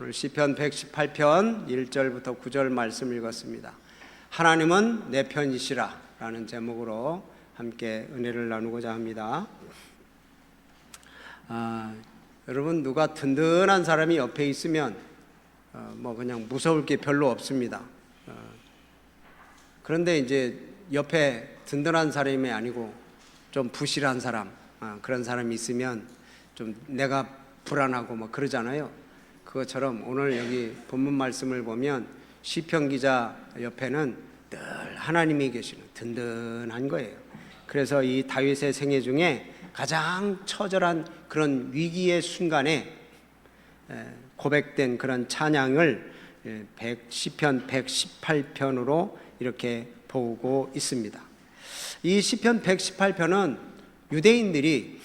오늘 시편 118편 1절부터 9절 말씀 읽었습니다. 하나님은 내 편이시라 라는 제목으로 함께 은혜를 나누고자 합니다. 여러분, 누가 든든한 사람이 옆에 있으면 그냥 무서울 게 별로 없습니다. 그런데 이제 옆에 든든한 사람이 아니고 좀 부실한 사람, 그런 사람이 있으면 좀 내가 불안하고 그러잖아요. 그것처럼 오늘 여기 본문 말씀을 보면 시편 기자 옆에는 늘 하나님이 계시는 든든한 거예요. 그래서 이 다윗의 생애 중에 가장 처절한 그런 위기의 순간에 고백된 그런 찬양을 시편 118편으로 이렇게 보고 있습니다. 이 시편 118편은 유대인들이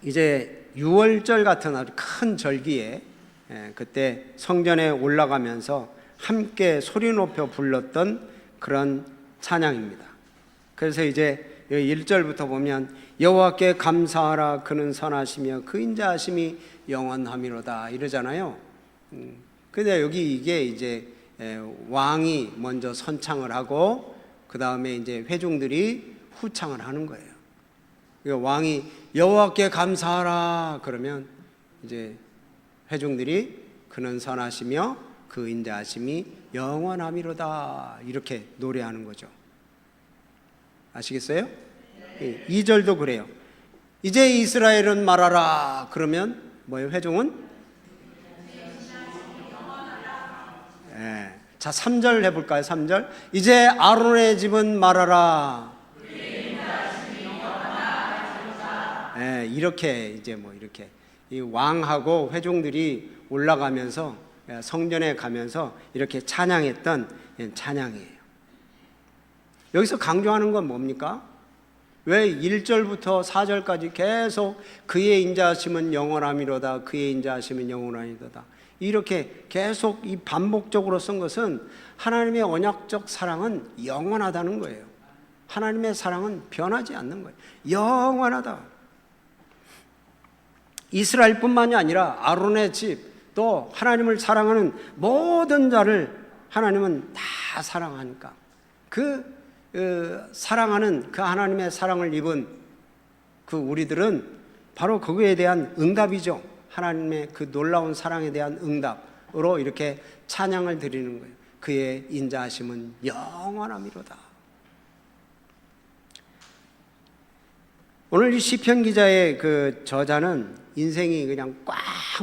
이제 6월절 같은 아주 큰 절기에 그때 성전에 올라가면서 함께 소리 높여 불렀던 그런 찬양입니다. 그래서 이제 1절부터 보면 여호와께 감사하라 그는 선하시며 그 인자하심이 영원함이로다 이러잖아요. 근데 여기 이게 이제 왕이 먼저 선창을 하고 그 다음에 이제 회중들이 후창을 하는 거예요. 왕이 여호와께 감사하라 그러면 이제 회중들이 그는 선하시며 그 인자하심이 영원함이로다 이렇게 노래하는 거죠. 아시겠어요? 2절도 그래요. 이제 이스라엘은 말하라 그러면 뭐예요? 회중은? 자, 3절 해볼까요? 3절 이제 아론의 집은 말하라. 이렇게 이제 이렇게 이 왕하고 회중들이 올라가면서 성전에 가면서 이렇게 찬양했던 찬양이에요. 여기서 강조하는 건 뭡니까? 왜 1절부터 4절까지 계속 그의 인자하심은 영원함이로다, 그의 인자하심은 영원함이로다 이렇게 계속 이 반복적으로 쓴 것은 하나님의 언약적 사랑은 영원하다는 거예요. 하나님의 사랑은 변하지 않는 거예요. 영원하다. 이스라엘뿐만이 아니라 아론의 집 또 하나님을 사랑하는 모든 자를 하나님은 다 사랑하니까 사랑하는 그 하나님의 사랑을 입은 그 우리들은 바로 그거에 대한 응답이죠. 하나님의 그 놀라운 사랑에 대한 응답으로 이렇게 찬양을 드리는 거예요. 그의 인자하심은 영원함이로다. 오늘 이 시편 기자의 그 저자는 인생이 그냥 꽉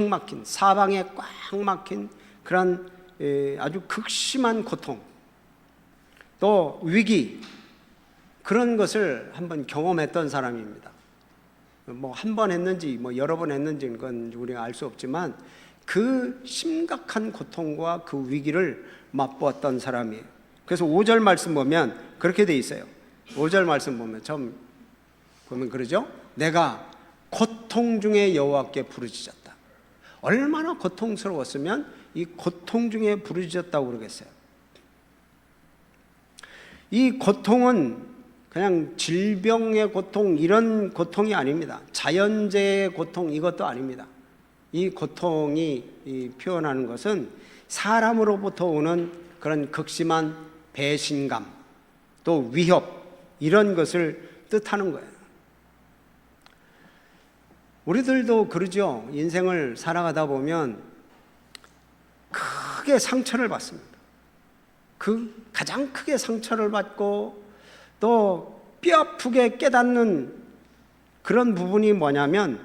막힌, 사방에 꽉 막힌 그런 아주 극심한 고통, 또 위기, 그런 것을 한번 경험했던 사람입니다. 한 번 했는지 여러 번 했는지 그건 우리가 알 수 없지만 그 심각한 고통과 그 위기를 맛보았던 사람이에요. 그래서 5절 말씀 보면 그렇게 돼 있어요. 5절 말씀 보면 처음 보면 그러죠. 내가 고통 중에 여호와께 부르짖었다. 얼마나 고통스러웠으면 이 고통 중에 부르짖었다고 그러겠어요. 이 고통은 그냥 질병의 고통 이런 고통이 아닙니다. 자연재해의 고통 이것도 아닙니다. 이 고통이 표현하는 것은 사람으로부터 오는 그런 극심한 배신감 또 위협 이런 것을 뜻하는 거예요. 우리들도 그러죠. 인생을 살아가다 보면 크게 상처를 받습니다. 가장 크게 상처를 받고 또 뼈아프게 깨닫는 그런 부분이 뭐냐면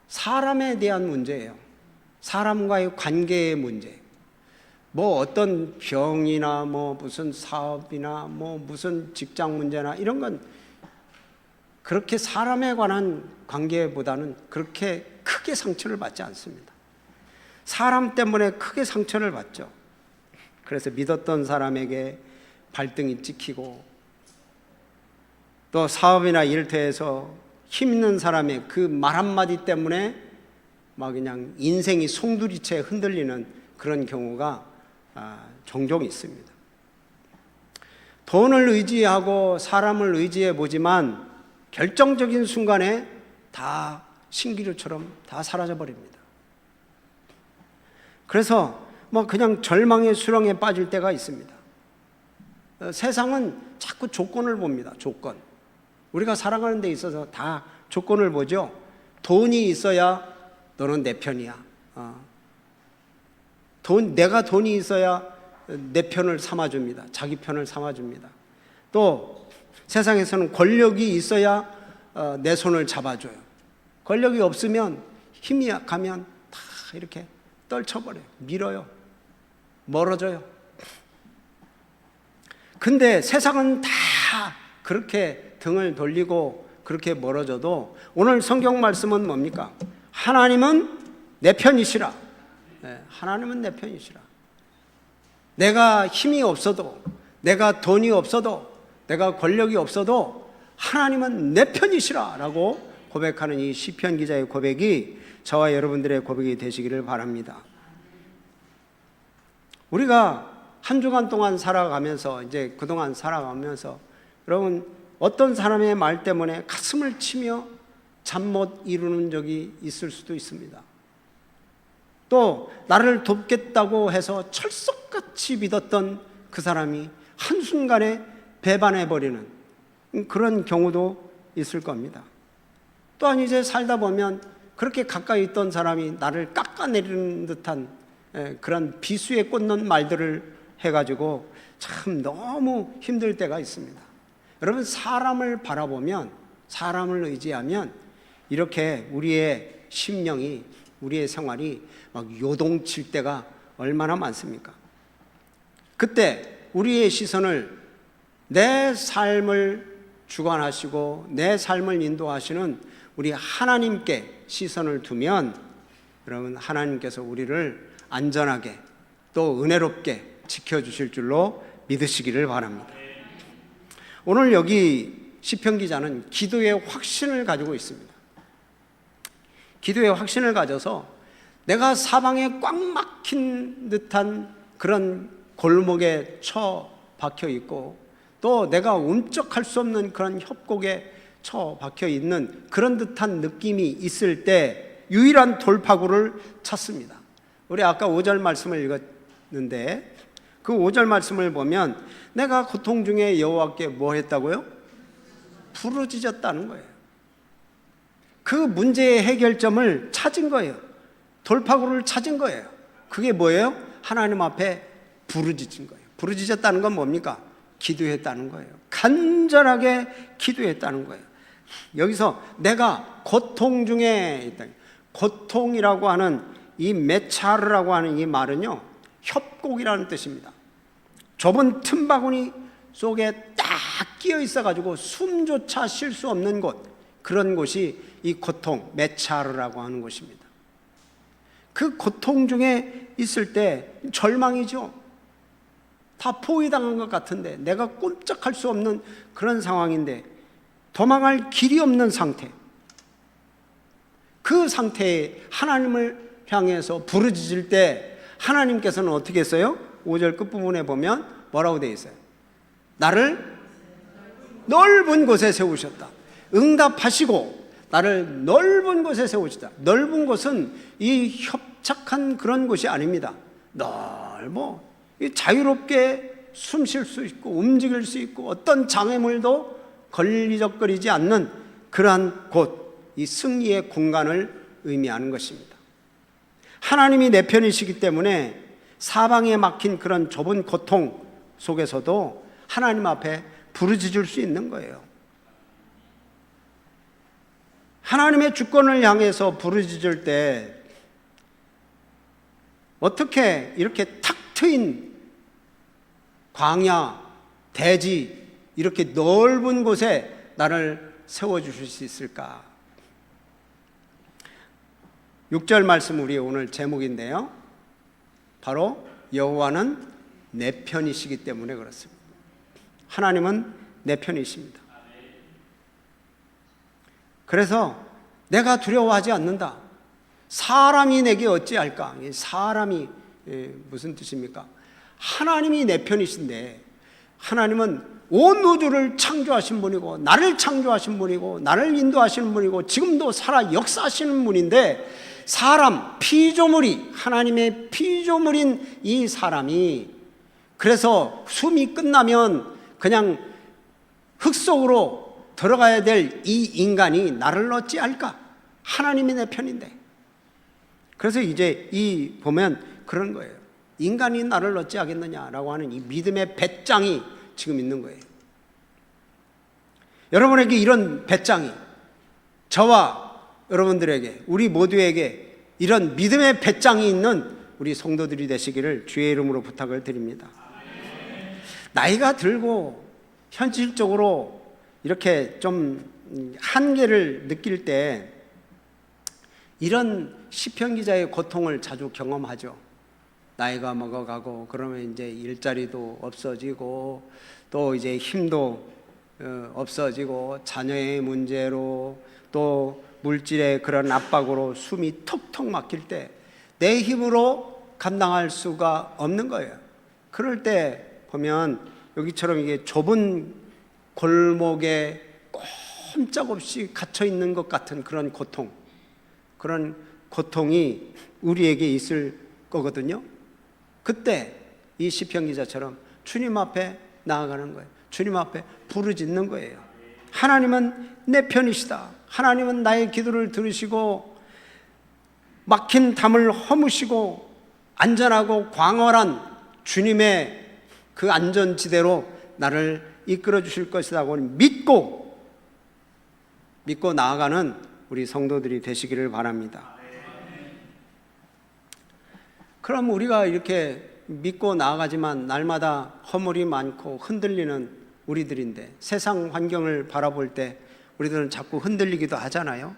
사람에 대한 문제예요. 사람과의 관계의 문제. 어떤 병이나 무슨 사업이나 무슨 직장 문제나 이런 건 그렇게 사람에 관한 관계보다는 그렇게 크게 상처를 받지 않습니다. 사람 때문에 크게 상처를 받죠. 그래서 믿었던 사람에게 발등이 찍히고 또 사업이나 일터에서 힘 있는 사람의 그 말 한마디 때문에 그냥 인생이 송두리째 흔들리는 그런 경우가 종종 있습니다. 돈을 의지하고 사람을 의지해 보지만 결정적인 순간에 다 신기루처럼 다 사라져 버립니다. 그래서 뭐 그냥 절망의 수렁에 빠질 때가 있습니다. 세상은 자꾸 조건을 봅니다. 조건. 우리가 살아가는 데 있어서 다 조건을 보죠. 돈이 있어야 너는 내 편이야. 내가 돈이 있어야 내 편을 삼아줍니다. 자기 편을 삼아줍니다. 또 세상에서는 권력이 있어야 내 손을 잡아줘요. 권력이 없으면 힘이 약하면 다 이렇게 떨쳐버려요. 밀어요. 멀어져요. 근데 세상은 다 그렇게 등을 돌리고 그렇게 멀어져도 오늘 성경 말씀은 뭡니까? 하나님은 내 편이시라. 하나님은 내 편이시라. 내가 힘이 없어도, 내가 돈이 없어도, 내가 권력이 없어도 하나님은 내 편이시라 라고 고백하는 이 시편 기자의 고백이 저와 여러분들의 고백이 되시기를 바랍니다. 우리가 한 주간 동안 살아가면서, 이제 그동안 살아가면서 여러분 어떤 사람의 말 때문에 가슴을 치며 잠 못 이루는 적이 있을 수도 있습니다. 또 나를 돕겠다고 해서 철석같이 믿었던 그 사람이 한순간에 배반해버리는 그런 경우도 있을 겁니다. 또한 이제 살다 보면 그렇게 가까이 있던 사람이 나를 깎아내리는 듯한 그런 비수에 꽂는 말들을 해가지고 참 너무 힘들 때가 있습니다. 여러분, 사람을 바라보면, 사람을 의지하면 이렇게 우리의 심령이, 우리의 생활이 막 요동칠 때가 얼마나 많습니까? 그때 우리의 시선을, 내 삶을 주관하시고 내 삶을 인도하시는 우리 하나님께 시선을 두면 여러분, 하나님께서 우리를 안전하게 또 은혜롭게 지켜주실 줄로 믿으시기를 바랍니다. 오늘 여기 시편 기자는 기도의 확신을 가지고 있습니다. 기도의 확신을 가져서 내가 사방에 꽉 막힌 듯한 그런 골목에 처박혀 있고 또 내가 움쩍할 수 없는 그런 협곡에 처박혀 있는 그런 듯한 느낌이 있을 때 유일한 돌파구를 찾습니다. 우리 아까 5절 말씀을 읽었는데 그 5절 말씀을 보면 내가 고통 중에 여호와께 뭐 했다고요? 부르짖었다는 거예요. 그 문제의 해결점을 찾은 거예요. 돌파구를 찾은 거예요. 그게 뭐예요? 하나님 앞에 부르짖은 거예요. 부르짖었다는 건 뭡니까? 기도했다는 거예요. 간절하게 기도했다는 거예요. 여기서 내가 고통 중에 있다. 고통이라고 하는 이 메차르라고 하는 이 말은요, 협곡이라는 뜻입니다. 좁은 틈바구니 속에 딱 끼어 있어가지고 숨조차 쉴 수 없는 곳, 그런 곳이 이 고통, 메차르라고 하는 곳입니다. 그 고통 중에 있을 때 절망이죠. 다 포위당한 것 같은데 내가 꼼짝할 수 없는 그런 상황인데 도망할 길이 없는 상태, 그 상태에 하나님을 향해서 부르짖을 때 하나님께서는 어떻게 했어요? 5절 끝부분에 보면 뭐라고 되어 있어요? 나를 넓은 곳에 세우셨다. 응답하시고 나를 넓은 곳에 세우시다. 넓은 곳은 이 협착한 그런 곳이 아닙니다. 넓어 자유롭게 숨 쉴 수 있고 움직일 수 있고 어떤 장애물도 걸리적거리지 않는 그러한 곳, 이 승리의 공간을 의미하는 것입니다. 하나님이 내 편이시기 때문에 사방에 막힌 그런 좁은 고통 속에서도 하나님 앞에 부르짖을 수 있는 거예요. 하나님의 주권을 향해서 부르짖을 때 어떻게 이렇게 탁 트인 광야, 대지, 이렇게 넓은 곳에 나를 세워주실 수 있을까? 6절 말씀 우리 오늘 제목인데요, 바로 여호와는 내 편이시기 때문에 그렇습니다. 하나님은 내 편이십니다. 그래서 내가 두려워하지 않는다. 사람이 내게 어찌할까? 사람이 무슨 뜻입니까? 하나님이 내 편이신데 하나님은 온 우주를 창조하신 분이고 나를 창조하신 분이고 나를 인도하시는 분이고 지금도 살아 역사하시는 분인데, 사람, 피조물이, 하나님의 피조물인 이 사람이, 그래서 숨이 끝나면 그냥 흙 속으로 들어가야 될 이 인간이 나를 어찌할까? 하나님이 내 편인데. 그래서 이제 이 보면 그런 거예요. 인간이 나를 어찌하겠느냐라고 하는 이 믿음의 배짱이 지금 있는 거예요. 여러분에게 이런 배짱이, 저와 여러분들에게, 우리 모두에게 이런 믿음의 배짱이 있는 우리 성도들이 되시기를 주의 이름으로 부탁을 드립니다. 나이가 들고 현실적으로 이렇게 좀 한계를 느낄 때 이런 시편 기자의 고통을 자주 경험하죠. 나이가 먹어가고 그러면 이제 일자리도 없어지고 또 이제 힘도 없어지고 자녀의 문제로 또 물질의 그런 압박으로 숨이 턱턱 막힐 때 내 힘으로 감당할 수가 없는 거예요. 그럴 때 보면 여기처럼 이게 좁은 골목에 꼼짝없이 갇혀 있는 것 같은 그런 고통, 그런 고통이 우리에게 있을 거거든요. 그때 이 시편 기자처럼 주님 앞에 나아가는 거예요. 주님 앞에 부르짖는 거예요. 하나님은 내 편이시다. 하나님은 나의 기도를 들으시고 막힌 담을 허무시고 안전하고 광활한 주님의 그 안전지대로 나를 이끌어 주실 것이라고 믿고 나아가는 우리 성도들이 되시기를 바랍니다. 그럼 우리가 이렇게 믿고 나아가지만 날마다 허물이 많고 흔들리는 우리들인데, 세상 환경을 바라볼 때 우리들은 자꾸 흔들리기도 하잖아요.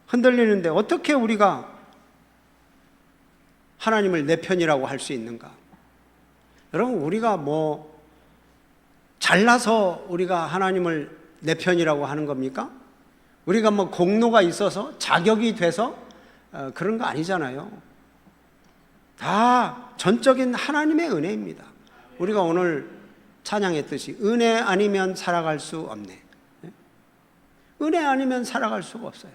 흔들리는데 어떻게 우리가 하나님을 내 편이라고 할 수 있는가? 여러분, 우리가 뭐 잘나서 우리가 하나님을 내 편이라고 하는 겁니까? 우리가 뭐 공로가 있어서 자격이 돼서 그런 거 아니잖아요. 다 전적인 하나님의 은혜입니다. 우리가 오늘 찬양했듯이 은혜 아니면 살아갈 수 없네. 은혜 아니면 살아갈 수가 없어요.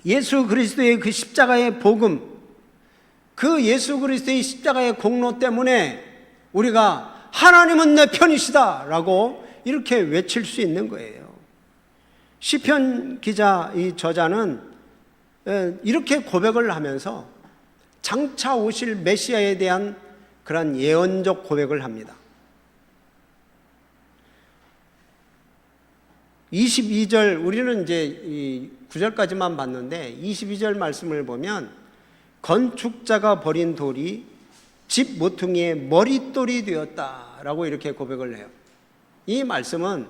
예수 그리스도의 그 십자가의 복음, 그 예수 그리스도의 십자가의 공로 때문에 우리가 하나님은 내 편이시다 라고 이렇게 외칠 수 있는 거예요. 시편 기자, 이 저자는 이렇게 고백을 하면서 장차 오실 메시아에 대한 그런 예언적 고백을 합니다. 22절, 우리는 이제 이 9절까지만 봤는데 22절 말씀을 보면 건축자가 버린 돌이 집 모퉁이의 머릿돌이 되었다라고 이렇게 고백을 해요. 이 말씀은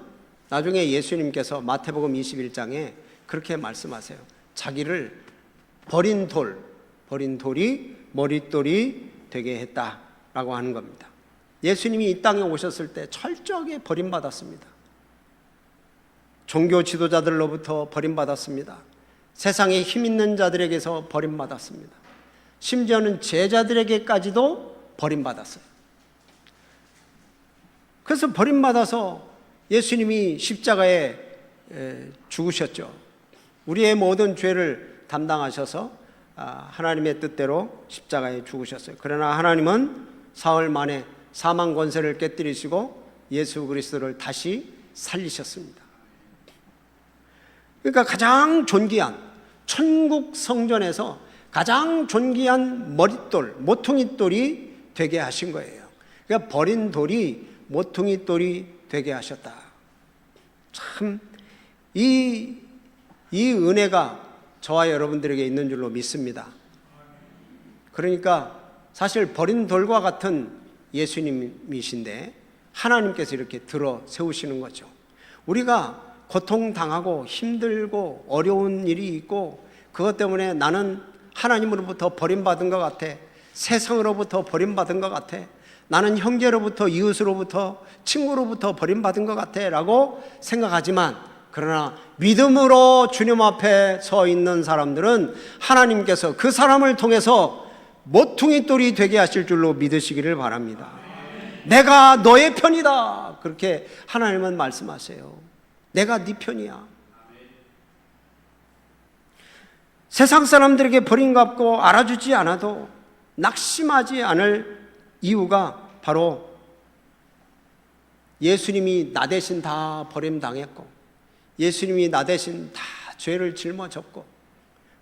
나중에 예수님께서 마태복음 21장에 그렇게 말씀하세요. 자기를 버린 돌이 머릿돌이 되게 했다라고 하는 겁니다. 예수님이 이 땅에 오셨을 때 철저하게 버림받았습니다. 종교 지도자들로부터 버림받았습니다. 세상에 힘 있는 자들에게서 버림받았습니다. 심지어는 제자들에게까지도 버림받았어요. 그래서 버림받아서 예수님이 십자가에 죽으셨죠. 우리의 모든 죄를 담당하셔서 하나님의 뜻대로 십자가에 죽으셨어요. 그러나 하나님은 사흘 만에 사망 권세를 깨뜨리시고 예수 그리스도를 다시 살리셨습니다. 그러니까 가장 존귀한 천국 성전에서 가장 존귀한 머릿돌, 모퉁이돌이 되게 하신 거예요. 그러니까 버린 돌이 모퉁이돌이 되게 하셨다. 참, 이 은혜가 저와 여러분들에게 있는 줄로 믿습니다. 그러니까 사실 버린 돌과 같은 예수님이신데 하나님께서 이렇게 들어 세우시는 거죠. 우리가 고통당하고 힘들고 어려운 일이 있고 그것 때문에 나는 하나님으로부터 버림받은 것 같아, 세상으로부터 버림받은 것 같아, 나는 형제로부터, 이웃으로부터, 친구로부터 버림받은 것 같아 라고 생각하지만, 그러나 믿음으로 주님 앞에 서 있는 사람들은 하나님께서 그 사람을 통해서 모퉁이돌이 되게 하실 줄로 믿으시기를 바랍니다. 내가 너의 편이다. 그렇게 하나님은 말씀하세요. 내가 네 편이야. 세상 사람들에게 버림받고 알아주지 않아도 낙심하지 않을 이유가 바로 예수님이 나 대신 다 버림당했고 예수님이 나 대신 다 죄를 짊어졌고,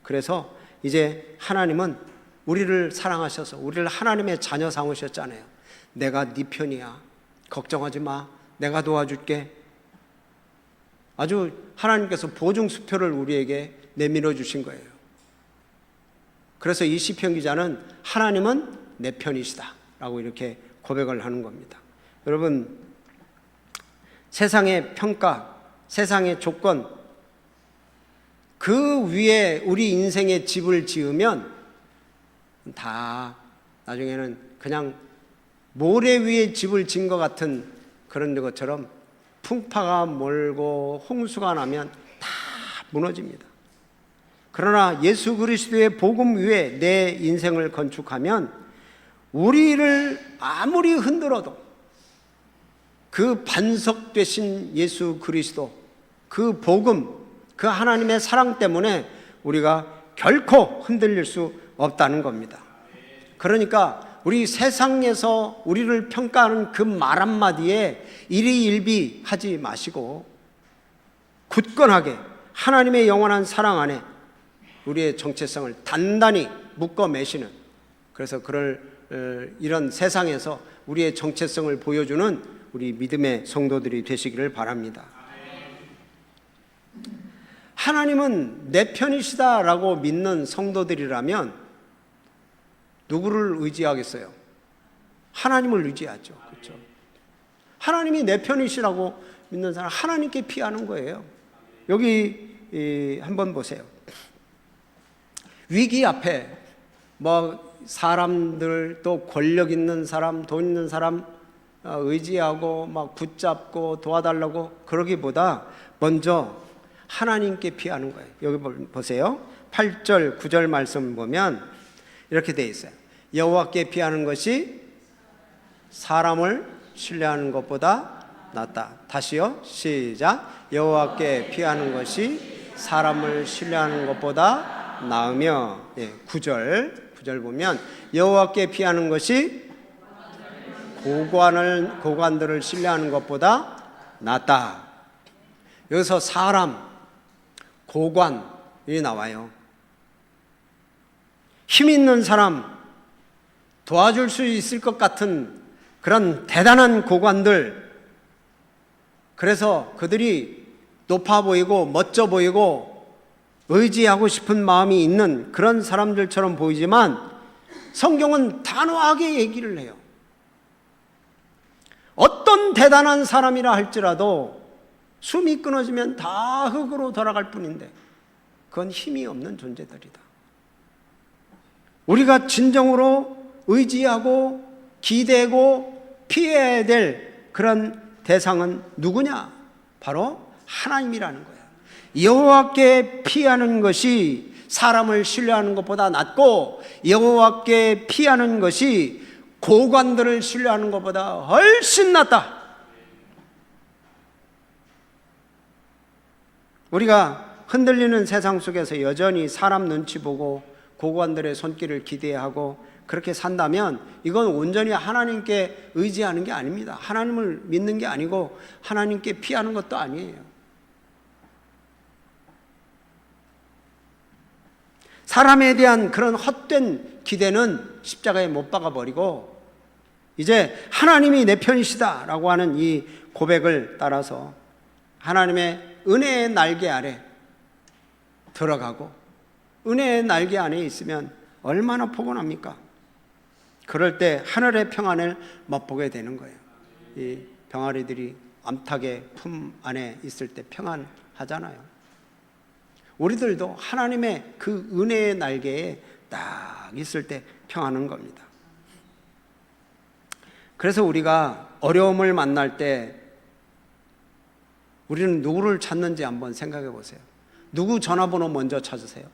그래서 이제 하나님은 우리를 사랑하셔서 우리를 하나님의 자녀 삼으셨잖아요. 내가 네 편이야. 걱정하지 마. 내가 도와줄게. 아주 하나님께서 보증수표를 우리에게 내밀어 주신 거예요. 그래서 이 시편 기자는 하나님은 내 편이시다 라고 이렇게 고백을 하는 겁니다. 여러분, 세상의 평가, 세상의 조건, 그 위에 우리 인생의 집을 지으면 다 나중에는 그냥 모래 위에 집을 지은 것 같은 그런 것처럼 풍파가 몰고 홍수가 나면 다 무너집니다. 그러나 예수 그리스도의 복음 위에 내 인생을 건축하면 우리를 아무리 흔들어도 그 반석 되신 예수 그리스도, 그 복음, 그 하나님의 사랑 때문에 우리가 결코 흔들릴 수 없다는 겁니다. 그러니까 우리 세상에서 우리를 평가하는 그 말 한마디에 일희일비하지 마시고 굳건하게 하나님의 영원한 사랑 안에 우리의 정체성을 단단히 묶어 매시는, 그래서 이런 세상에서 우리의 정체성을 보여주는 우리 믿음의 성도들이 되시기를 바랍니다. 하나님은 내 편이시다라고 믿는 성도들이라면 누구를 의지하겠어요? 하나님을 의지하죠. 그렇죠? 하나님이 내 편이시라고 믿는 사람, 하나님께 피하는 거예요. 여기 한번 보세요. 위기 앞에 사람들, 또 권력 있는 사람, 돈 있는 사람 의지하고 막 붙잡고 도와달라고 그러기보다 먼저 하나님께 피하는 거예요. 여기 보세요. 8절, 9절 말씀 보면 이렇게 돼 있어요. 여호와께 피하는 것이 사람을 신뢰하는 것보다 낫다. 다시요. 시작. 여호와께 피하는 것이 사람을 신뢰하는 것보다 나으며, 9절 보면 여호와께 피하는 것이 고관들을 신뢰하는 것보다 낫다. 여기서 사람, 고관이 나와요. 힘 있는 사람, 도와줄 수 있을 것 같은 그런 대단한 고관들, 그래서 그들이 높아 보이고 멋져 보이고 의지하고 싶은 마음이 있는 그런 사람들처럼 보이지만 성경은 단호하게 얘기를 해요. 어떤 대단한 사람이라 할지라도 숨이 끊어지면 다 흙으로 돌아갈 뿐인데 그건 힘이 없는 존재들이다. 우리가 진정으로 의지하고 기대고 피해야 될 그런 대상은 누구냐? 바로 하나님이라는 거야. 여호와께 피하는 것이 사람을 신뢰하는 것보다 낫고 여호와께 피하는 것이 고관들을 신뢰하는 것보다 훨씬 낫다. 우리가 흔들리는 세상 속에서 여전히 사람 눈치 보고 고관들의 손길을 기대하고 그렇게 산다면 이건 온전히 하나님께 의지하는 게 아닙니다. 하나님을 믿는 게 아니고 하나님께 피하는 것도 아니에요. 사람에 대한 그런 헛된 기대는 십자가에 못 박아버리고 이제 하나님이 내 편이시다라고 하는 이 고백을 따라서 하나님의 은혜의 날개 아래 들어가고 은혜의 날개 안에 있으면 얼마나 포근합니까? 그럴 때 하늘의 평안을 맛보게 되는 거예요. 이 병아리들이 암탉의 품 안에 있을 때 평안하잖아요. 우리들도 하나님의 그 은혜의 날개에 딱 있을 때 평안한 겁니다. 그래서 우리가 어려움을 만날 때 우리는 누구를 찾는지 한번 생각해 보세요. 누구 전화번호 먼저 찾으세요?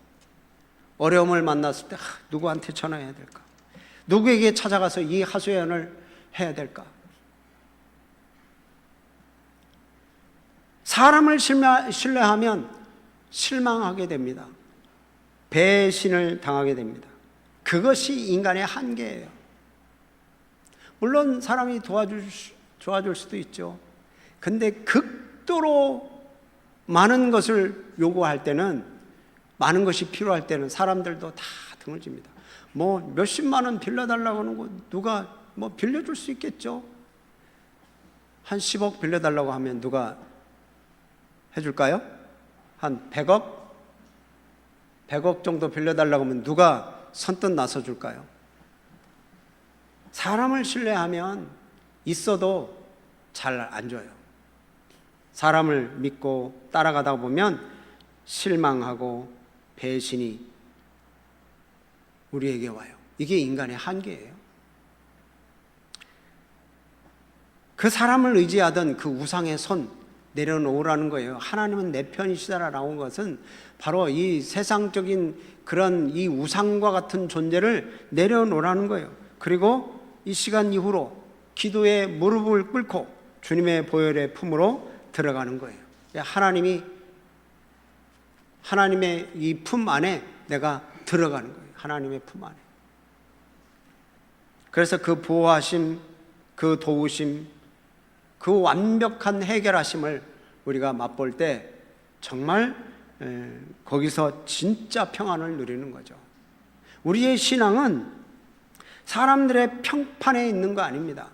어려움을 만났을 때 누구한테 전화해야 될까? 누구에게 찾아가서 이 하소연을 해야 될까? 사람을 신뢰하면 실망하게 됩니다. 배신을 당하게 됩니다. 그것이 인간의 한계예요. 물론 사람이 도와줄 수도 있죠. 근데 극도로 많은 것을 요구할 때는, 많은 것이 필요할 때는 사람들도 다 등을 집니다. 뭐 몇십만 원 빌려달라고 하는 거 누가 뭐 빌려줄 수 있겠죠? 한 10억 빌려달라고 하면 누가 해줄까요? 한 100억? 100억 정도 빌려달라고 하면 누가 선뜻 나서줄까요? 사람을 신뢰하면 있어도 잘 안 줘요. 사람을 믿고 따라가다 보면 실망하고 배신이 우리에게 와요. 이게 인간의 한계예요. 그 사람을 의지하던 그 우상의 손 내려놓으라는 거예요. 하나님은 내 편이시다라는 것은 바로 이 세상적인 그런 이 우상과 같은 존재를 내려놓으라는 거예요. 그리고 이 시간 이후로 기도에 무릎을 꿇고 주님의 보혈의 품으로 들어가는 거예요. 하나님의 이 품 안에 내가 들어가는 거예요. 하나님의 품 안에. 그래서 그 보호하심, 그 도우심, 그 완벽한 해결하심을 우리가 맛볼 때 정말 거기서 진짜 평안을 누리는 거죠. 우리의 신앙은 사람들의 평판에 있는 거 아닙니다.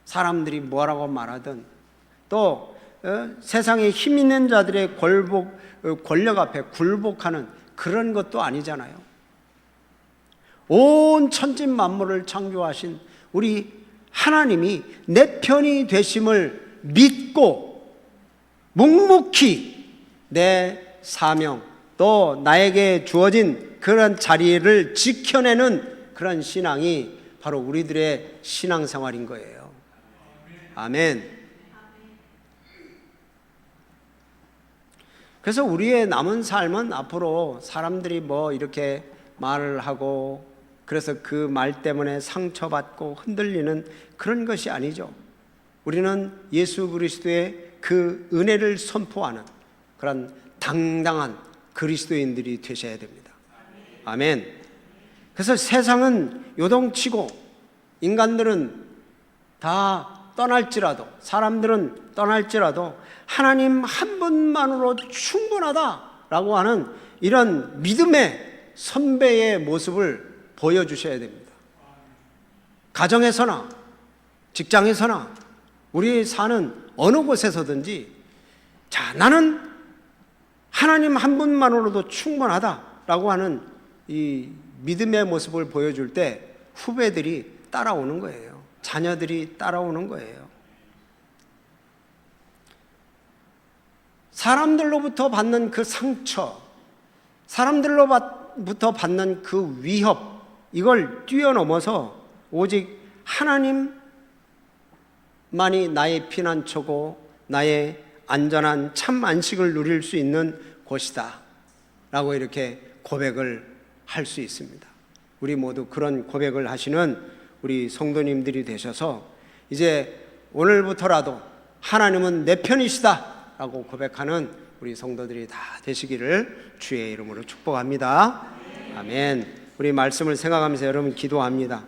사람들이 뭐라고 말하든 또 세상에 힘 있는 자들의 권력 앞에 굴복하는 그런 것도 아니잖아요. 온 천지 만물을 창조하신 우리 하나님이 내 편이 되심을 믿고 묵묵히 내 사명 또 나에게 주어진 그런 자리를 지켜내는 그런 신앙이 바로 우리들의 신앙생활인 거예요. 아멘. 그래서 우리의 남은 삶은 앞으로 사람들이 뭐 이렇게 말을 하고 그래서 그 말 때문에 상처받고 흔들리는 그런 것이 아니죠. 우리는 예수 그리스도의 그 은혜를 선포하는 그런 당당한 그리스도인들이 되셔야 됩니다. 아멘. 그래서 세상은 요동치고 인간들은 다 떠날지라도, 사람들은 떠날지라도 하나님 한 분만으로 충분하다라고 하는 이런 믿음의 선배의 모습을 보여주셔야 됩니다. 가정에서나 직장에서나 우리 사는 어느 곳에서든지 자, 나는 하나님 한 분만으로도 충분하다라고 하는 이 믿음의 모습을 보여줄 때 후배들이 따라오는 거예요. 자녀들이 따라오는 거예요. 사람들로부터 받는 그 상처, 사람들로부터 받는 그 위협, 이걸 뛰어넘어서 오직 하나님만이 나의 피난처고 나의 안전한 참 안식을 누릴 수 있는 곳이다 라고 이렇게 고백을 할 수 있습니다. 우리 모두 그런 고백을 하시는 우리 성도님들이 되셔서 이제 오늘부터라도 하나님은 내 편이시다 라고 고백하는 우리 성도들이 다 되시기를 주의 이름으로 축복합니다. 아멘. 우리 말씀을 생각하면서 여러분 기도합니다.